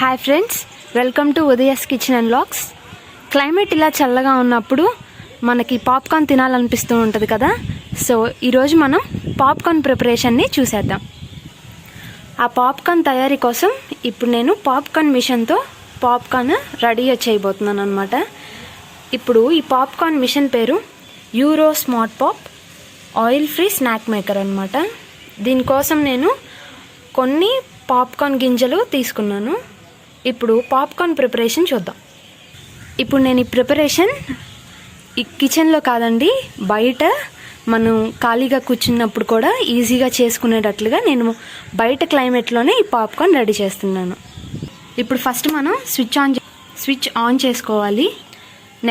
Hi friends, welcome to Udaya's kitchen and vlogs. Climate ఇలా చల్లగా ఉన్నప్పుడు మనకి పాప్కార్న్ తినాలనిపిస్తూ ఉంటుంది కదా. సో ఈరోజు మనం పాప్కార్న్ ప్రిపరేషన్ని చూసేద్దాం. ఆ పాప్కార్న్ తయారీ కోసం ఇప్పుడు నేను పాప్కార్న్ మిషన్తో పాప్కార్న్ రెడీ చేయబోతున్నాను అనమాట. ఇప్పుడు ఈ పాప్కార్న్ మిషన్ పేరు euro smart pop oil free snack maker అనమాట. దీనికోసం నేను కొన్ని పాప్కార్న్ గింజలు తీసుకున్నాను. ఇప్పుడు పాప్కార్న్ ప్రిపరేషన్ చూద్దాం. ఇప్పుడు నేను ఈ ప్రిపరేషన్ ఈ కిచెన్లో కాదండి, బయట మనం ఖాళీగా కూర్చున్నప్పుడు కూడా ఈజీగా చేసుకునేటట్లుగా నేను బయట క్లైమేట్లోనే ఈ పాప్కార్న్ రెడీ చేస్తున్నాను. ఇప్పుడు ఫస్ట్ మనం స్విచ్ ఆన్ చేసుకోవాలి.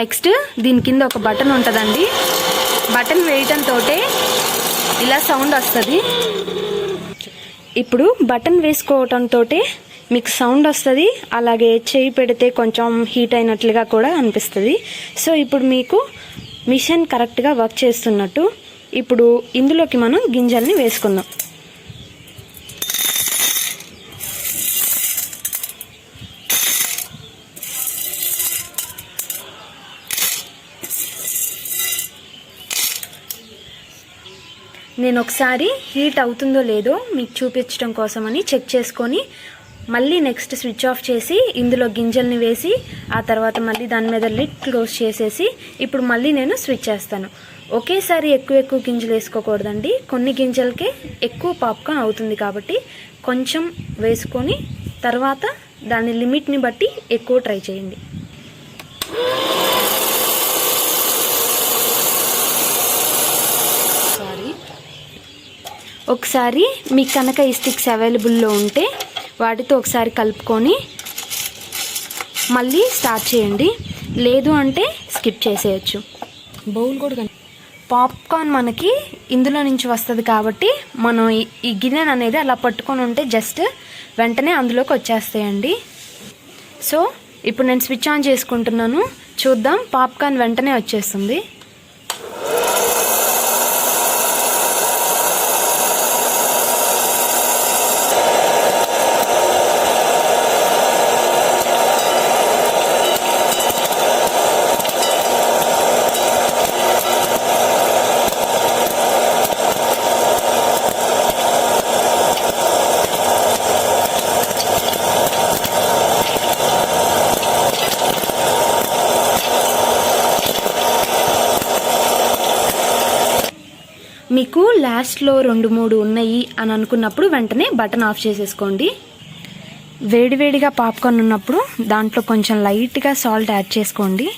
నెక్స్ట్ దీని కింద ఒక బటన్ ఉంటుందండి. బటన్ వేయటంతో ఇలా సౌండ్ వస్తుంది. ఇప్పుడు బటన్ వేసుకోవటంతో మీకు సౌండ్ వస్తుంది, అలాగే చేయి పెడితే కొంచెం హీట్ అయినట్లుగా కూడా అనిపిస్తుంది. సో ఇప్పుడు మీకు మిషన్ కరెక్ట్గా వర్క్ చేస్తున్నట్టు. ఇప్పుడు ఇందులోకి మనం గింజల్ని వేసుకుందాం. నేను ఒకసారి హీట్ అవుతుందో లేదో మీకు చూపించడం కోసమని చెక్ చేసుకొని మళ్ళీ నెక్స్ట్ స్విచ్ ఆఫ్ చేసి ఇందులో గింజల్ని వేసి ఆ తర్వాత మళ్ళీ దాని మీద లిడ్ క్లోజ్ చేసేసి ఇప్పుడు మళ్ళీ నేను స్విచ్ చేస్తాను. ఒకేసారి ఎక్కువ గింజలు వేసుకోకూడదండి. కొన్ని గింజలకే ఎక్కువ పాప్కార్న్ అవుతుంది కాబట్టి కొంచెం వేసుకొని తర్వాత దాని లిమిట్ని బట్టి ఎక్కువ ట్రై చేయండి. ఒకసారి మీకు కనుక ఈ స్టిక్స్ అవైలబుల్లో ఉంటే వాటితో ఒకసారి కలుపుకొని మళ్ళీ స్టార్ట్ చేయండి. లేదు అంటే స్కిప్ చేసేయచ్చు. బౌల్ కూడా పాప్కార్న్ మనకి ఇందులో నుంచి వస్తుంది కాబట్టి మనం ఈ గిన్నె అనేది అలా పట్టుకొని ఉంటే జస్ట్ వెంటనే అందులోకి వచ్చేస్తాయండి. సో ఇప్పుడు నేను స్విచ్ ఆన్ చేసుకుంటున్నాను. చూద్దాం, పాప్కార్న్ వెంటనే వచ్చేస్తుంది. మీకు లాస్ట్లో 2-3 ఉన్నాయి అని అనుకున్నప్పుడు వెంటనే బటన్ ఆఫ్ చేసేసుకోండి. వేడివేడిగా పాప్కార్న్ ఉన్నప్పుడు దాంట్లో కొంచెం లైట్గా సాల్ట్ యాడ్ చేసుకోండి.